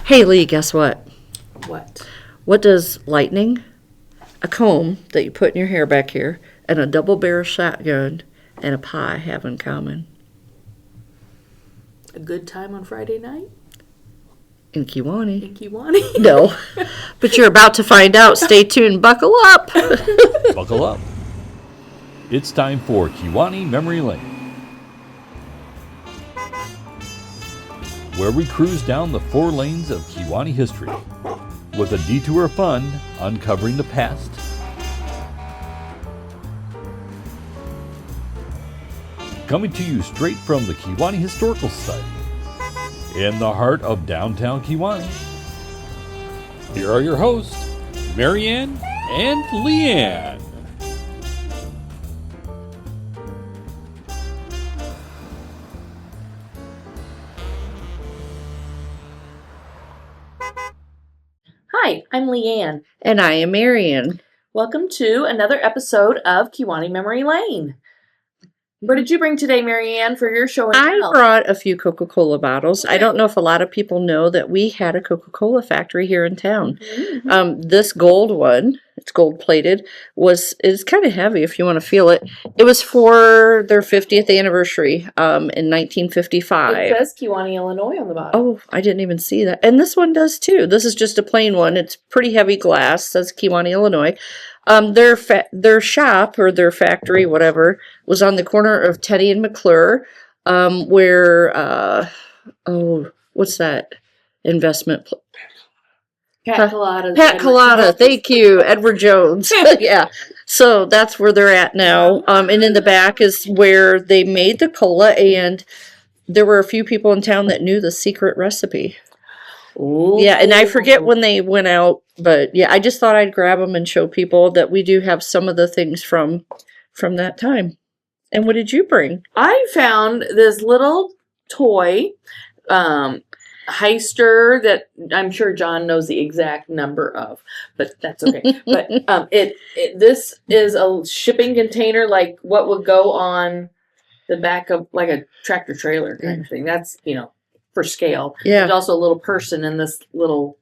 Hey Lee, guess what? What? What does lightning, a comb that you put in your hair back here, and a double barrel shotgun and a pie have in common? A good time on Friday night In Kewanee. in Kewanee? No. But you're about to find out. Stay tuned. Buckle up. Buckle up. It's time for Kewanee Memory Lane, where we cruise down the 4 lanes of Kewanee history with a detour of fun uncovering the past, coming to you straight from the Kewanee Historical Society in the heart of downtown Kewanee. Here are your hosts, Marianne and Leanne. Hi, I'm Leanne. And I am Marianne. Welcome to another episode of Kewanee Memory Lane. What did you bring today, Marianne, for your show and I tell? brought a few Coca-Cola bottles. Okay. I don't know if a lot of people know that we had a Coca-Cola factory here in town. Mm-hmm. This gold one, it's gold plated, is kind of heavy if you want to feel it. It was for their 50th anniversary in 1955. It says Kewanee, Illinois on the bottom. Oh, I didn't even see that. And this one does too. This is just a plain one. It's pretty heavy glass. Says Kewanee, Illinois. Their shop or their factory, whatever, was on the corner of Teddy and McClure, where what's that investment? Pat Colada. Pat Colada. Thank you, Edward Jones. Yeah. So that's where they're at now. And in the back is where they made the cola, and there were a few people in town that knew the secret recipe. Ooh. Yeah, and I forget when they went out, but yeah, I just thought I'd grab them and show people that we do have some of the things from that time. And what did you bring? I found this little toy heister that I'm sure John knows the exact number of, but that's okay. But this is a shipping container, like what would go on the back of like a tractor trailer kind of thing. That's, for scale. Yeah. There's also a little person in this little.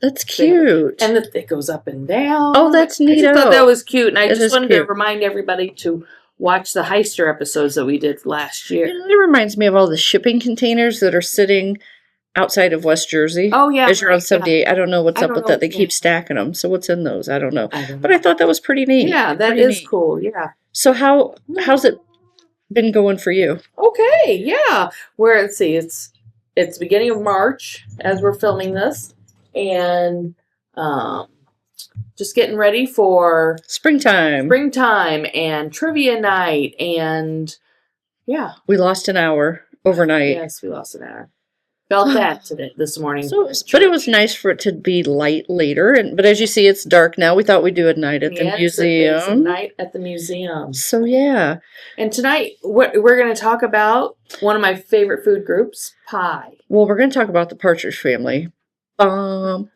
That's cute. And it goes up and down. Oh, that's neat. I just thought that was cute, and I That just is wanted cute. to remind everybody to watch the heister episodes that we did last year. It reminds me of all the shipping containers that are sitting outside of West Jersey. Oh yeah, As you're on right, 78. I don't know what's I up don't with know. that. They keep stacking them. So what's in those? I don't know. I don't But know. I thought that was pretty neat. Yeah, that Pretty is neat. cool. Yeah. So how's it been going for you? Okay. Yeah. Let's see. It's beginning of March as we're filming this, and just getting ready for Springtime. and trivia night, and yeah. We lost an hour overnight. Yes, we lost an hour. Felt that this morning. But it was nice for it to be light later. But as you see, it's dark now. We thought we'd do a night at the museum. It's a night at the museum. So yeah. And tonight, we're going to talk about one of my favorite food groups, pie. Well, we're going to talk about the Partridge Family. Not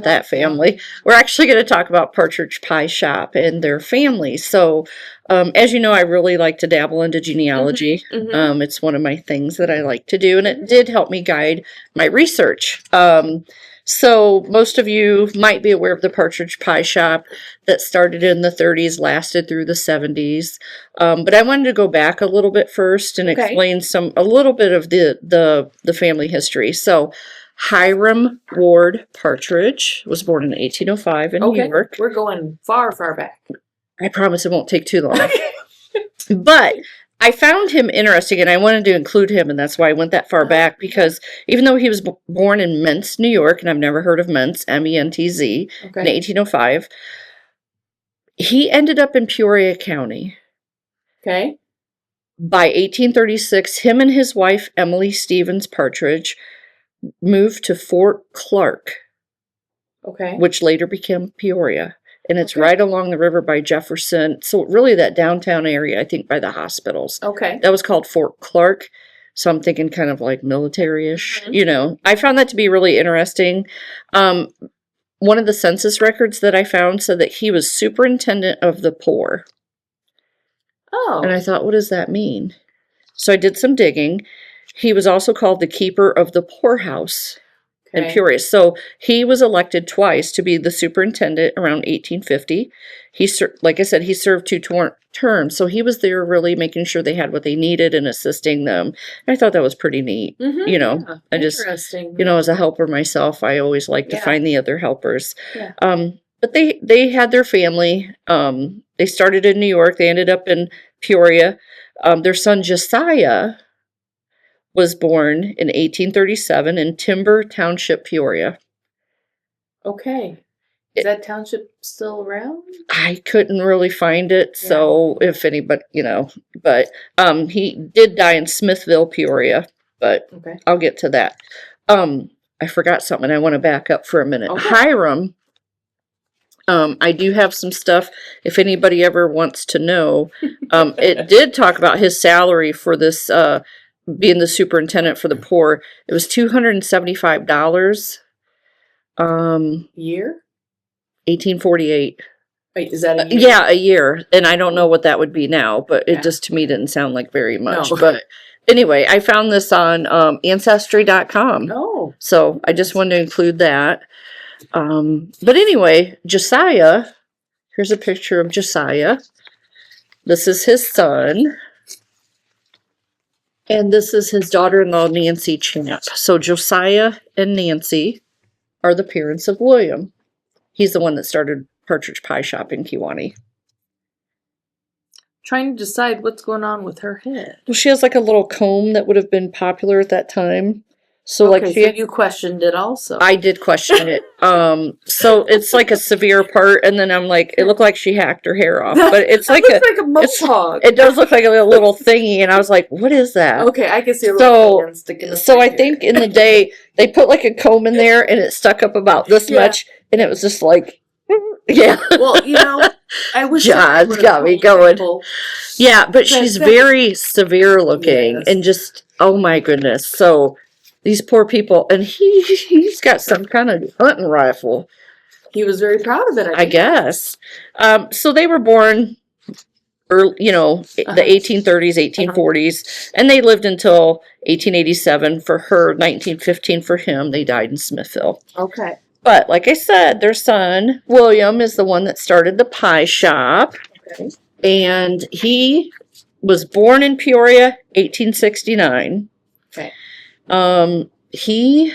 that family. We're actually going to talk about Partridge Pie Shop and their family. So, as you know, I really like to dabble into genealogy. Mm-hmm. It's one of my things that I like to do, and it did help me guide my research. So most of you might be aware of the Partridge Pie Shop that started in the 30s, lasted through the 70s. But I wanted to go back a little bit first and explain a little bit of the family history. So Hiram Ward Partridge was born in 1805 in New York. We're going far, far back. I promise it won't take too long. But I found him interesting, and I wanted to include him, and that's why I went that far back, because even though he was born in Mentz, New York, and I've never heard of Mentz, Mentz, in 1805, he ended up in Peoria County. Okay. By 1836, him and his wife, Emily Stevens Partridge, moved to Fort Clark, which later became Peoria. And it's right along the river by Jefferson. So really that downtown area, I think, by the hospitals. Okay. That was called Fort Clark. So I'm thinking kind of like military-ish, I found that to be really interesting. One of the census records that I found said that he was superintendent of the poor. Oh. And I thought, what does that mean? So I did some digging. He was also called the keeper of the poorhouse. in Okay. Peoria. So he was elected twice to be the superintendent around 1850. Like I said, he served two terms. So he was there really making sure they had what they needed and assisting them. And I thought that was pretty neat. Mhm, You know, yeah, I just, interesting. as a helper myself, I always like to Yeah. find the other helpers. Yeah. But they had their family. They started in New York. They ended up in Peoria. Their son Josiah was born in 1837 in Timber Township, Peoria. Okay. Is that township still around? I couldn't really find it, so if anybody, but he did die in Smithville, Peoria, but Okay. I'll get to that. I forgot something. I want to back up for a minute. Okay. Hiram, I do have some stuff if anybody ever wants to know. It did talk about his salary for this being the superintendent for the poor. It was $275. Year? 1848. Wait, is that a year? Yeah, a year. And I don't know what that would be now, but it Yeah. just to me didn't sound like very much. No. But anyway, I found this on Ancestry.com. Oh. So I just wanted to include that. But anyway, Josiah, here's a picture of Josiah. This is his son. And this is his daughter-in-law, Nancy Champ. So Josiah and Nancy are the parents of William. He's the one that started Partridge Pie Shop in Kewanee. Trying to decide what's going on with her head. Well, she has like a little comb that would have been popular at that time. So Okay, like so you questioned it also. I did question it. So it's like a severe part, and then I'm like, it looked like she hacked her hair off, but it's like looks like a mohawk. it does look like a little thingy, and I was like, what is that? Okay, I can see a So- little hand sticking. So I think in the day they put like a comb in there, and it stuck up about this Yeah. much, and it was just like, yeah. Well, I wish John's somebody got me would've told going. people. Yeah, but she's that- very severe looking, Yes. and just, oh my goodness. So these poor people, and he's got some kind of hunting rifle, He was very proud of it, I guess. So they were born early, the 1830s, 1840s, and they lived until 1887 for her, 1915 for him. They died in Smithville. Okay. But like I said, their son, William, is the one that started the pie shop. Okay. And he was born in Peoria, 1869. Okay. He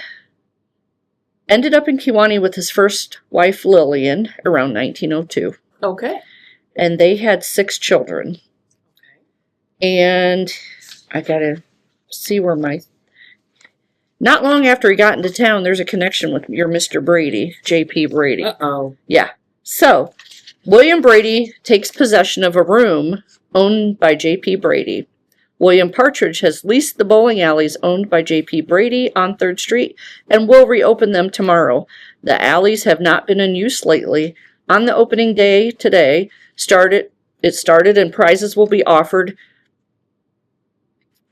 ended up in Kewanee with his first wife, Lillian, around 1902. Okay. And they had 6 children. And I gotta see where not long after he got into town, there's a connection with your Mr. Brady, J.P. Brady. Uh-oh. Yeah. So, William Brady takes possession of a room owned by J.P. Brady. William Partridge has leased the bowling alleys owned by J.P. Brady on 3rd Street and will reopen them tomorrow. The alleys have not been in use lately. On the opening day today, it started and prizes will be offered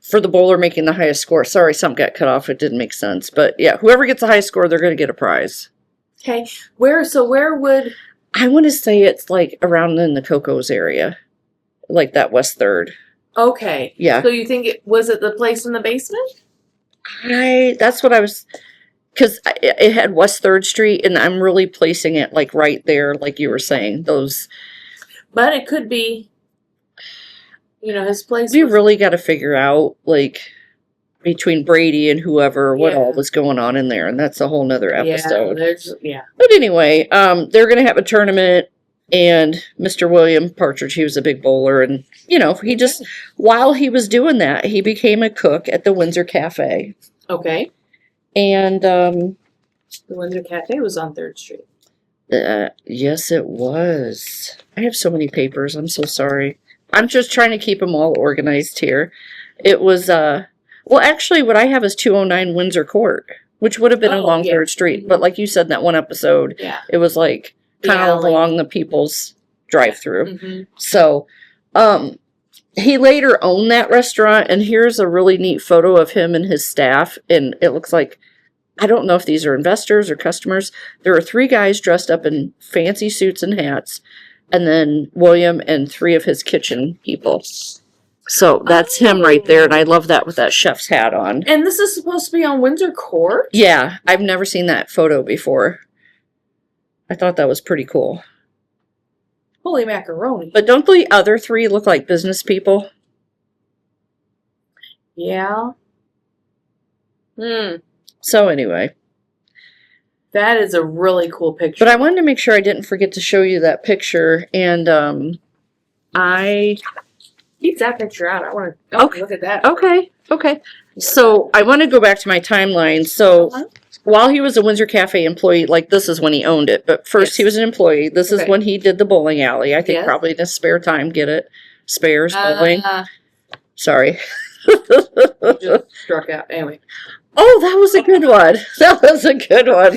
for the bowler making the highest score. Sorry, something got cut off. It didn't make sense. But yeah, whoever gets the highest score, they're going to get a prize. Okay. Where would... I want to say it's like around in the Cocos area. Like that West 3rd. Okay. Yeah. So you think was it the place in the basement? That's what I was, because it had West 3rd Street, and I'm really placing it like right there, like you were saying, those. But it could be, his place. We really got to figure out, like, between Brady and whoever, what all was going on in there, and that's a whole nother episode. But anyway, they're going to have a tournament, and Mr. William Partridge, he was a big bowler, and, he just, while he was doing that, he became a cook at the Windsor Cafe. Okay. And, the Windsor Cafe was on 3rd Street. Yes, it was. I have so many papers. I'm so sorry. I'm just trying to keep them all organized here. It was, well, actually, what I have is 209 Windsor Court, which would have been along 3rd Street. But like you said in that one episode, it was like kind of along the people's drive-through. Mm-hmm. So, he later owned that restaurant, and here's a really neat photo of him and his staff, and it looks like, I don't know if these are investors or customers. There are 3 guys dressed up in fancy suits and hats, and then William and 3 of his kitchen people. So that's him right there, and I love that with that chef's hat on. And this is supposed to be on Windsor Court? Yeah, I've never seen that photo before. I thought that was pretty cool. Holy macaroni. But don't the other three look like business people? Yeah. So anyway. That is a really cool picture. But I wanted to make sure I didn't forget to show you that picture, and Keep that picture out. I want to look at that. Okay. So I want to go back to my timeline. So while he was a Windsor Cafe employee, like this is when he owned it, but first he was an employee. This is when he did the bowling alley. I think probably in his spare time, get it? Spares bowling. Sorry. Just struck out. Anyway. Oh, that was a good one. That was a good one.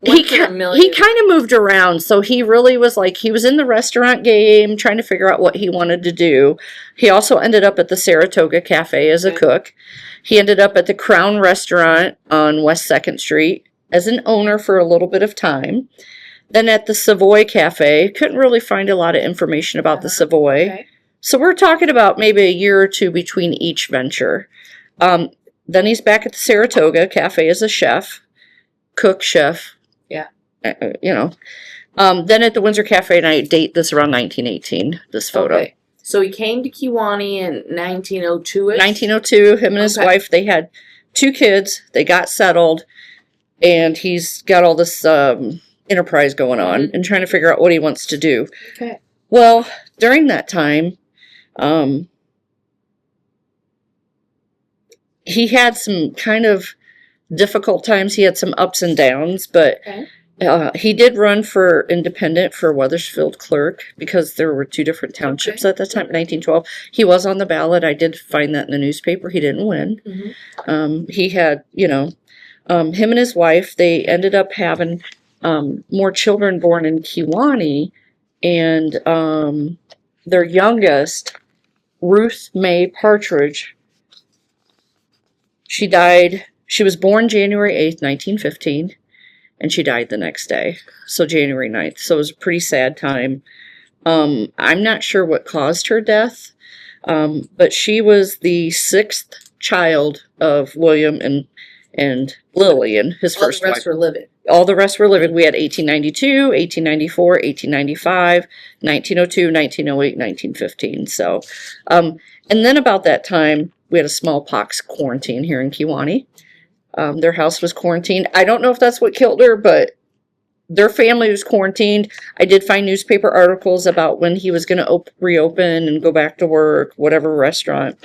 Thank you. He kind of moved around, so he really was like, he was in the restaurant game, trying to figure out what he wanted to do. He also ended up at the Saratoga Cafe as a cook. He ended up at the Crown Restaurant on West 2nd Street as an owner for a little bit of time. Then at the Savoy Cafe, couldn't really find a lot of information about the Savoy. Okay. So we're talking about maybe a year or two between each venture. Then he's back at the Saratoga Cafe as a chef, cook chef. Yeah. Then at the Windsor Cafe, and I date this around 1918, this photo. Okay. So he came to Kewanee in 1902-ish? 1902, him and his wife, they had 2 kids, they got settled, and he's got all this enterprise going on and trying to figure out what he wants to do. Okay. Well, during that time, he had some kind of difficult times. He had some ups and downs, but he did run for independent for Wethersfield clerk because there were 2 different townships at that time, 1912. He was on the ballot. I did find that in the newspaper. He didn't win. He had, him and his wife, they ended up having more children born in Kewanee, and their youngest, Ruth May Partridge, she died. She was born January 8th, 1915, and she died the next day, so January 9th. So it was a pretty sad time. I'm not sure what caused her death, but she was the 6th child of William and Lillian, his first wife. All the rest were living. All the rest were living. We had 1892, 1894, 1895, 1902, 1908, 1915. So, and then about that time, we had a smallpox quarantine here in Kewanee. Their house was quarantined. I don't know if that's what killed her, but their family was quarantined. I did find newspaper articles about when he was going to reopen and go back to work, whatever restaurant.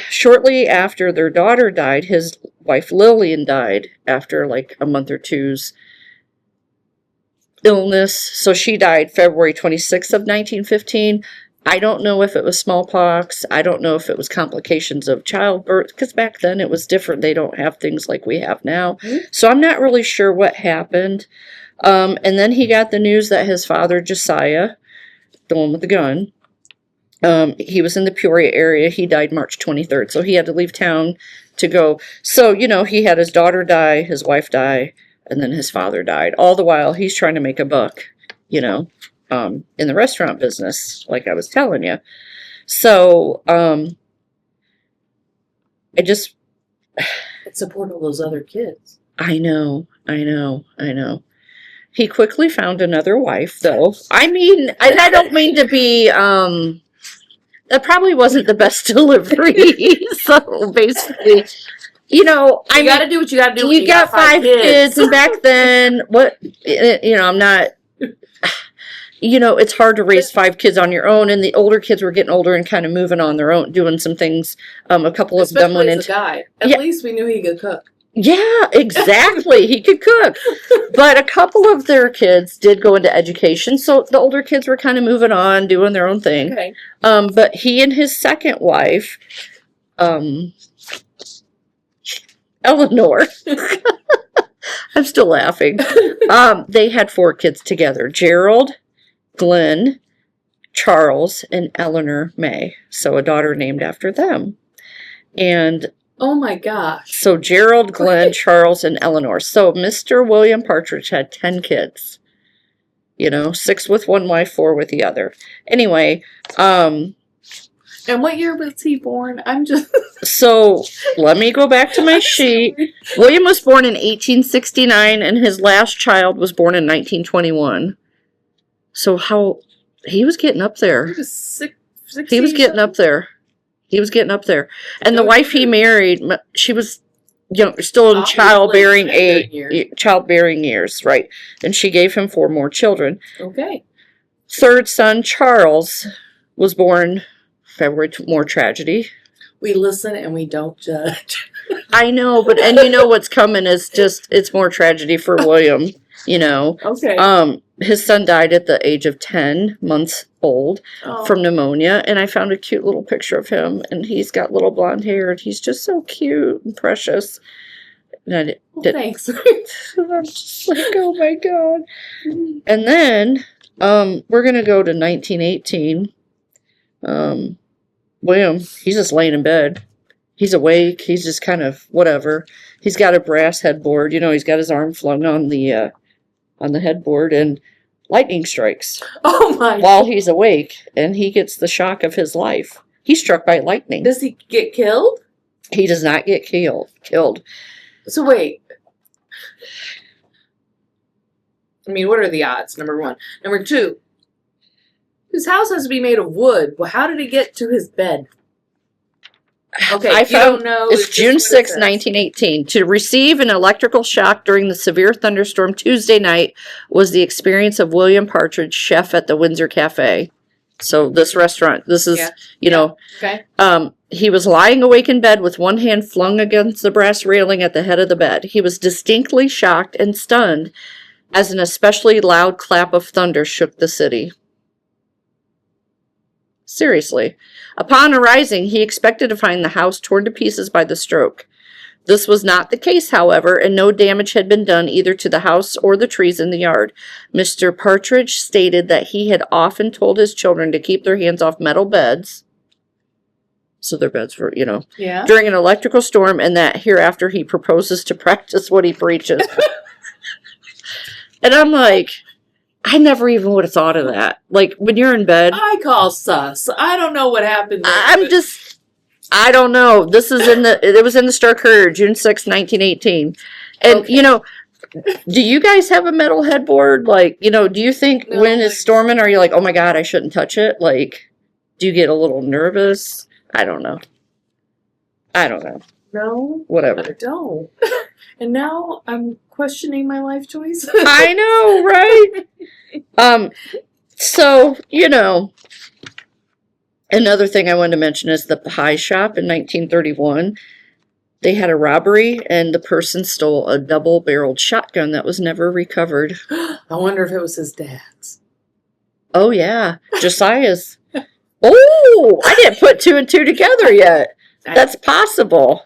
Shortly after their daughter died, his wife Lillian died after like a month or two's illness. So she died February 26th of 1915. I don't know if it was smallpox. I don't know if it was complications of childbirth, because back then it was different. They don't have things like we have now. So I'm not really sure what happened. And then he got the news that his father, Josiah, the one with the gun, he was in the Peoria area. He died March 23rd. So he had to leave town to go. So, he had his daughter die, his wife die, and then his father died. All the while, he's trying to make a buck, in the restaurant business, like I was telling you. So, It support all those other kids. I know. He quickly found another wife, though. I mean, I don't mean to be, that probably wasn't the best delivery. So basically, you gotta do what you gotta do. You got 5 kids, and back then, I'm not, it's hard to raise 5 kids on your own, and the older kids were getting older and kind of moving on their own, doing some things. A couple of them went into. Guy. At least we knew he could cook. Yeah, exactly. He could cook. But a couple of their kids did go into education, so the older kids were kind of moving on, doing their own thing. Okay. But he and his second wife, Eleanor, I'm still laughing. They had 4 kids together: Gerald, Glenn, Charles, and Eleanor May. So a daughter named after them. And oh my gosh. so Gerald, Glenn, Charles, and Eleanor. So Mr. William Partridge had 10 kids. 6 with one wife, 4 with the other. Anyway, And what year was he born? I'm just. So let me go back to my sheet. William was born in 1869, and his last child was born in 1921. So he was getting up there. He was 60. He was getting up there. He was getting up there. And the wife he married, she was, still in childbearing years, right? And she gave him 4 more children. Okay. Third son, Charles, was born February, more tragedy. We listen and we don't judge. I know, and you know what's coming is just, it's more tragedy for William, Okay. His son died at the age of 10 months old from pneumonia, and I found a cute little picture of him, and he's got little blonde hair, and he's just so cute and precious. And Thanks. I'm just like, oh my God. And then, we're going to go to 1918. William, he's just laying in bed. He's awake. He's just kind of whatever. He's got a brass headboard. He's got his arm flung on the headboard, and lightning strikes. Oh my! While he's awake, and he gets the shock of his life. He's struck by lightning. Does he get killed? He does not get killed. So wait. I mean, what are the odds? Number 1. Number 2. His house has to be made of wood. Well, how did he get to his bed? Okay, I don't know. It's June 6, 1918. To receive an electrical shock during the severe thunderstorm Tuesday night was the experience of William Partridge, chef at the Windsor Cafe. So this restaurant, this is, Okay. He was lying awake in bed with one hand flung against the brass railing at the head of the bed. He was distinctly shocked and stunned as an especially loud clap of thunder shook the city. Seriously. Upon arising, he expected to find the house torn to pieces by the stroke. This was not the case, however, and no damage had been done either to the house or the trees in the yard. Mr. Partridge stated that he had often told his children to keep their hands off metal beds. So their beds were, Yeah. during an electrical storm, and that hereafter he proposes to practice what he preaches. And I'm like, I never even would have thought of that. Like, when you're in bed. I call sus. I don't know what happened there, I don't know. It was in the Star Courier, June 6, 1918. And, Okay. Do you guys have a metal headboard? Like, do you think when it's storming, are you like, oh my God, I shouldn't touch it? Like, do you get a little nervous? I don't know. No. Whatever. I don't. And now I'm questioning my life choice. I know, right? So, another thing I wanted to mention is the pie shop in 1931. They had a robbery, and the person stole a double-barreled shotgun that was never recovered. I wonder if it was his dad's. Oh, yeah. Josiah's. Oh, I didn't put 2 and 2 together yet. That's possible.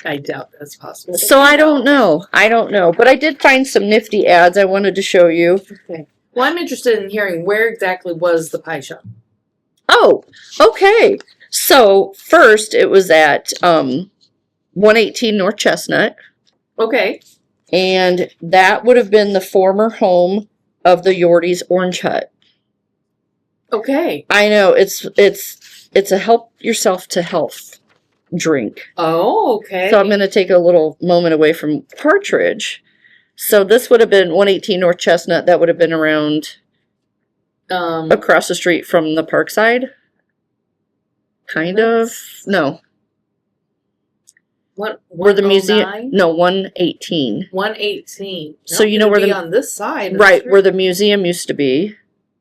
I doubt that's possible. So I don't know. But I did find some nifty ads I wanted to show you. Okay. Well, I'm interested in hearing where exactly was the pie shop. Oh, okay. So first it was at 118 North Chestnut. Okay. And that would have been the former home of the Yorties Orange Hut. Okay. I know, it's a help yourself to health drink. Oh, okay. So I'm going to take a little moment away from Partridge. So this would have been 118 North Chestnut. That would have been around across the street from the Parkside. Kind of. No. What? Where the museum? No, 118. 118. So you know where on this side, right where the museum used to be,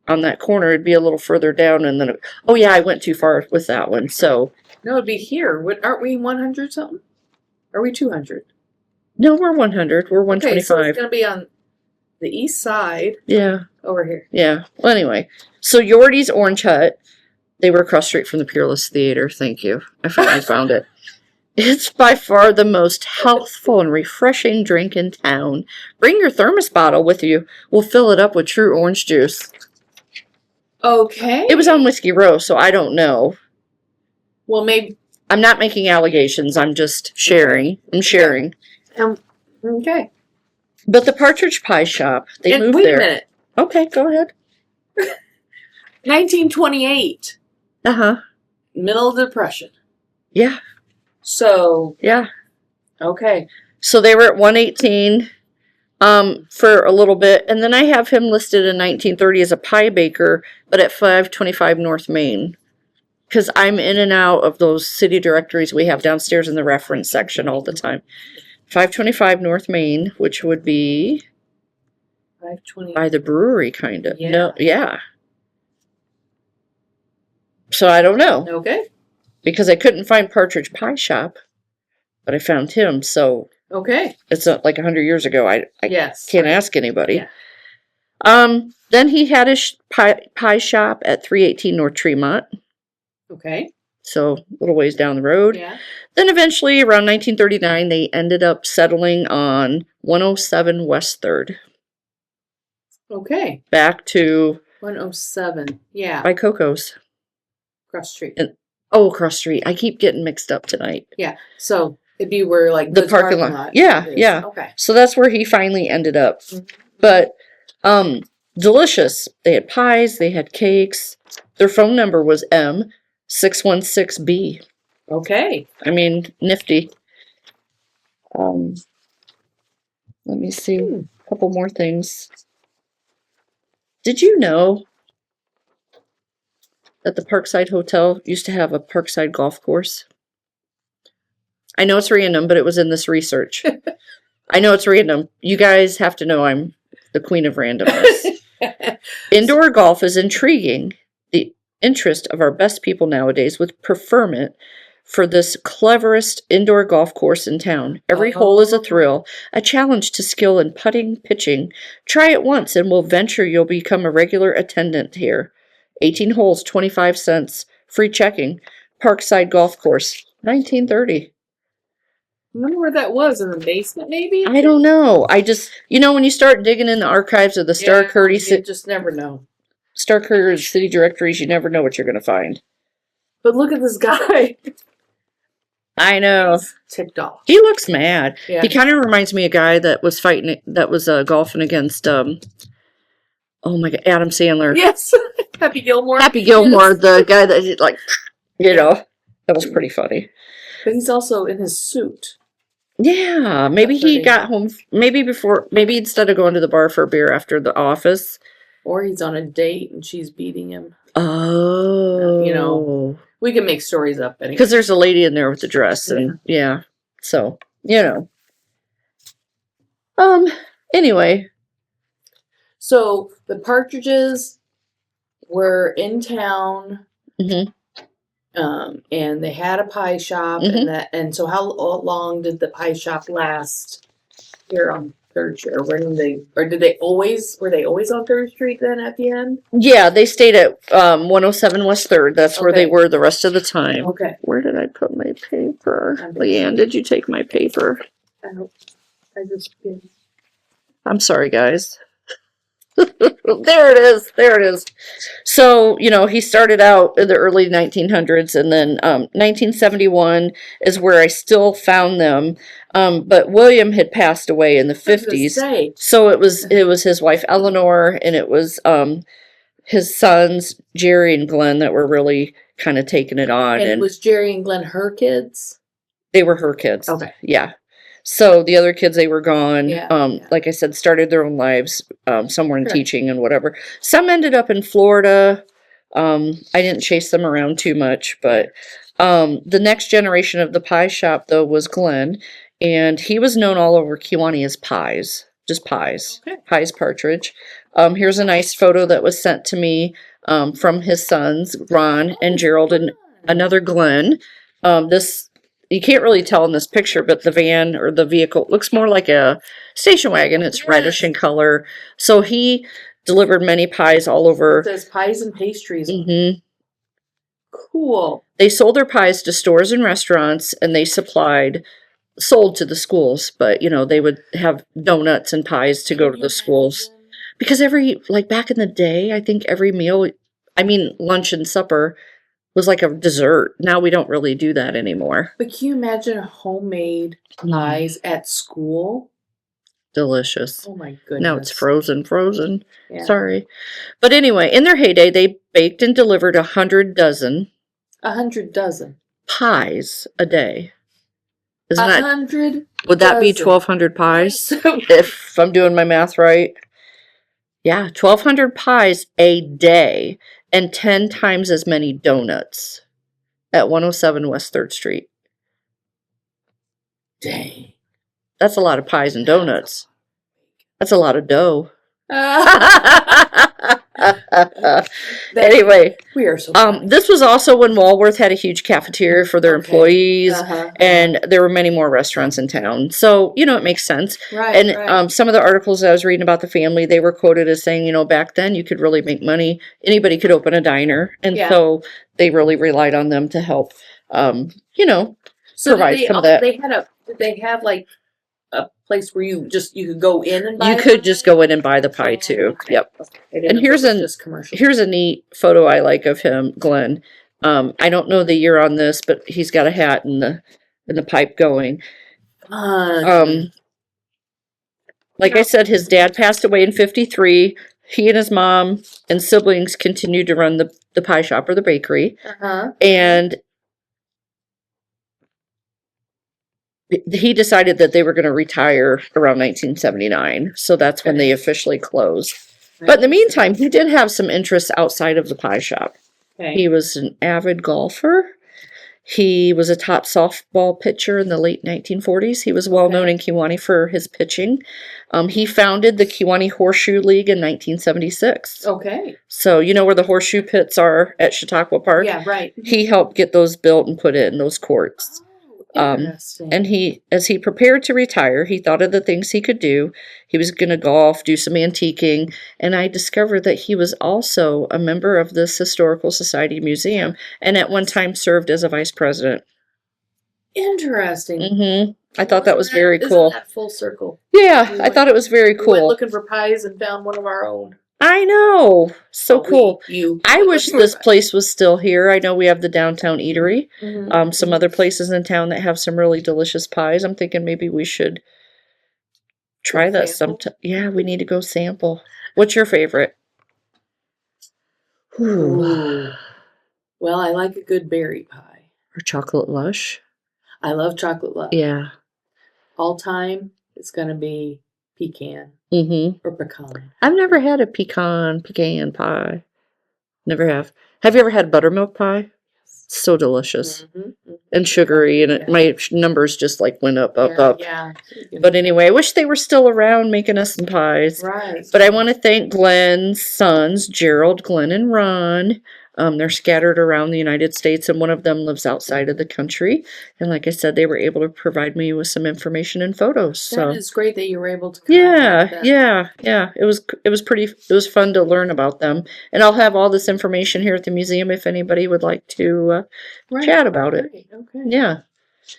on that corner. It'd be a little further down, and then oh yeah, I went too far with that one. So no, it'd be here. Aren't we 100 something? Are we 200? No, we're 100. We're 125. Okay, so it's gonna be on the east side. Yeah. Over here. Yeah. Well, anyway, so Yorties Orange Hut. They were across the street from the Peerless Theater. Thank you. I finally found it. It's by far the most healthful and refreshing drink in town. Bring your thermos bottle with you. We'll fill it up with true orange juice. Okay. It was on Whiskey Row, so I don't know. Well, maybe. I'm not making allegations. I'm just sharing. I'm sharing. Okay. But the Partridge Pie Shop, they moved wait there. Wait a minute. Okay, go ahead. 1928. Uh-huh. middle of the Depression. Yeah. So, Yeah. okay. So they were at 118 for a little bit. And then I have him listed in 1930 as a pie baker, but at 525 North Main. Because I'm in and out of those city directories we have downstairs in the reference section all the time. 525 North Main, which would be 520. by the brewery, kind of. Yeah. No, yeah. So I don't know. Okay. Because I couldn't find Partridge Pie Shop, but I found him. So Okay. it's like 100 years ago. I Yes. can't ask anybody. Yeah. Then he had his pie shop at 318 North Tremont. Okay. So a little ways down the road. Yeah. Then eventually, around 1939, they ended up settling on 107 West 3rd. Okay. Back to 107. Yeah. by Coco's. Cross street. Cross street. I keep getting mixed up tonight. Yeah. So it'd be where like The parking lot. Yeah, is. yeah. Okay. So that's where he finally ended up. Mhm. But delicious. They had pies, they had cakes. Their phone number was M616B. Okay. I mean, nifty. Let me see. A couple more things. Did you know that the Parkside Hotel used to have a Parkside golf course? I know it's random, but it was in this research. I know it's random. You guys have to know I'm the queen of randomness. Indoor golf is intriguing. The interest of our best people nowadays with preferment for this cleverest indoor golf course in town. Every hole is a thrill, a challenge to skill in putting, pitching. Try it once and we'll venture you'll become a regular attendant here. 18 holes, 25 cents, free checking. Parkside Golf Course, 1930. I wonder where that was, in the basement, maybe? I don't know. I just, when you start digging in the archives of the Star Curry, you just never know. Star Curry city directories, you never know what you're going to find. But look at this guy. I know. He's ticked off. He looks mad. Yeah. He kind of reminds me of a guy that was fighting, that was golfing against, oh my God, Adam Sandler. Yes. Happy Gilmore. Happy Gilmore, Yes. the guy that, like, that was pretty funny. But he's also in his suit. Yeah, maybe That's he funny. got home, maybe instead of going to the bar for a beer after the office. Or he's on a date and she's beating him. Oh. We can make stories up anyway. Because there's a lady in there with the dress, and so, anyway. So the Partridges were in town, Mhm. and they had a pie shop, Mhm. and so how long did the pie shop last here on 3rd Street? Or were they always on 3rd Street then at the end? Yeah, they stayed at 107 West 3rd. That's where they Okay. were the rest of the time. Okay. Where did I put my paper? I'm- Leanne, did you take my paper? I just did. I'm sorry, guys. There it is. There it is. So, he started out in the early 1900s, and then 1971 is where I still found them. But William had passed away in the 50s. So it was his wife Eleanor, and it was his sons Jerry and Glenn that were really kind of taking it on. And was Jerry and Glenn her kids? They were her kids. Okay. Yeah. So the other kids, they were gone. Yeah. Like I said, started their own lives, somewhere in Sure. teaching and whatever. Some ended up in Florida. I didn't chase them around too much, but the next generation of the pie shop, though, was Glenn, and he was known all over Kewanee as Pies, just Pies, Okay. Pies Partridge. Here's a nice photo that was sent to me from his sons, Ron and Gerald, and another Glenn. This, you can't really tell in this picture, but the van or the vehicle looks more like a station wagon. It's reddish in color. So he delivered many pies all over. It says pies and pastries. Mm-hmm. Cool. They sold their pies to stores and restaurants, and they sold to the schools. But, they would have donuts and pies to go to the schools. Because back in the day, I think every meal, lunch and supper was like a dessert. Now we don't really do that anymore. But can you imagine homemade pies at school? Delicious. Oh my goodness. Now it's frozen. Yeah. Sorry. But anyway, in their heyday, they baked and delivered 100 dozen. 100 dozen. pies a day. Isn't that 100. would that be dozen. 1,200 pies if I'm doing my math right? Yeah, 1,200 pies a day and 10 times as many donuts at 107 West 3rd Street. Dang. That's a lot of pies and donuts. That's a lot of dough. Anyway, we are so this was also when Walworth had a huge cafeteria for their employees, and there were many more restaurants in town. So, it makes sense. Right, And right. some of the articles I was reading about the family, they were quoted as saying, back then you could really make money. Anybody could open a diner. And so they really relied on them to help, so provide some of that. Did they have like a place where you could go in and buy You could just go in and buy the pie too. Okay. Yep. And here's a neat photo I like of him, Glenn. I don't know the year on this, but he's got a hat and the pipe going. Like I said, his dad passed away in 1953. He and his mom and siblings continued to run the pie shop or the bakery. And he decided that they were going to retire around 1979. So that's when they officially closed. But in the meantime, he did have some interests outside of the pie shop. Okay. He was an avid golfer. He was a top softball pitcher in the late 1940s. He was well known in Kewanee for his pitching. He founded the Kewanee Horseshoe League in 1976. Okay. So you know where the horseshoe pits are at Chautauqua Park? Yeah, right. He helped get those built and put in those courts. Interesting. And as he prepared to retire, he thought of the things he could do. He was going to golf, do some antiquing, and I discovered that he was also a member of this Historical Society Museum, and at one time served as a vice president. Interesting. I thought that was very cool. Isn't that full circle? Yeah, I thought it was very We went cool. looking for pies and found one of our own. I know. So cool. You. I wish this place was still here. I know we have the downtown eatery. Mhm. Some other places in town that have some really delicious pies. I'm thinking maybe we should try that sometime. Yeah, we need to go sample. What's your favorite? Ooh. Well, I like a good berry pie. Or chocolate lush? I love chocolate love. Yeah. All time, it's going to be pecan or pecan. I've never had a pecan pie. Never have. Have you ever had buttermilk pie? So delicious and sugary, and my numbers just went up. Yeah. But anyway, I wish they were still around making us some pies. Right. But I want to thank Glenn's sons, Gerald, Glenn, and Ron. They're scattered around the United States, and one of them lives outside of the country. And like I said, they were able to provide me with some information and photos. So that is great that you were able to. Yeah. It was fun to learn about them, and I'll have all this information here at the museum if anybody would like to chat about it. Okay. Yeah.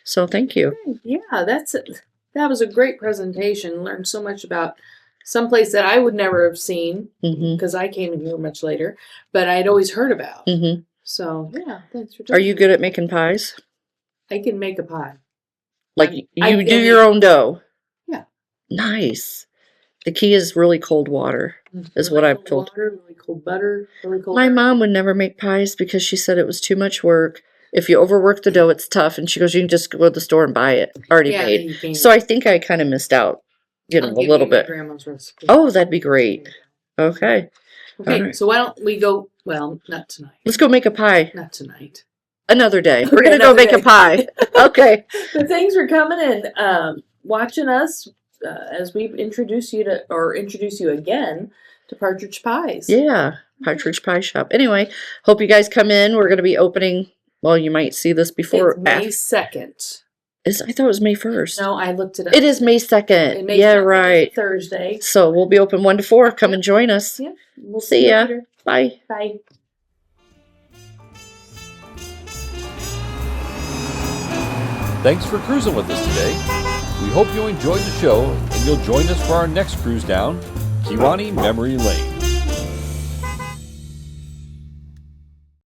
So thank you. Yeah, that was a great presentation. Learned so much about someplace that I would never have seen because I came in here much later, but I'd always heard about. So yeah, thanks for. Are you good at making pies? I can make a pie. You do your own dough? Yeah. Nice. The key is really cold water, is what I've told. Water, really cold butter, really cold. My mom would never make pies because she said it was too much work. If you overwork the dough, it's tough. And she goes, you can just go to the store and buy it already made. So I think I kind of missed out, a little bit. Grandma's recipe. Oh, that'd be great. Okay. Okay, right. so why don't we go? Well, not tonight. Let's go make a pie. Not tonight. Another day. We're going to go make a pie. Okay. But thanks for coming and watching us as we introduce you again to Partridge Pies. Yeah, Partridge Pie Shop. Anyway, hope you guys come in. We're going to be opening, well, you might see this before. It's May 2nd. I thought it was May 1st. No, I looked it up. It is May 2nd. May Yeah, 2nd, right. Thursday. So we'll be open 1 to 4. Come and join us. Yeah. We'll See ya. later. Bye. Bye. Thanks for cruising with us today. We hope you enjoyed the show and you'll join us for our next cruise down Kewanee Memory Lane.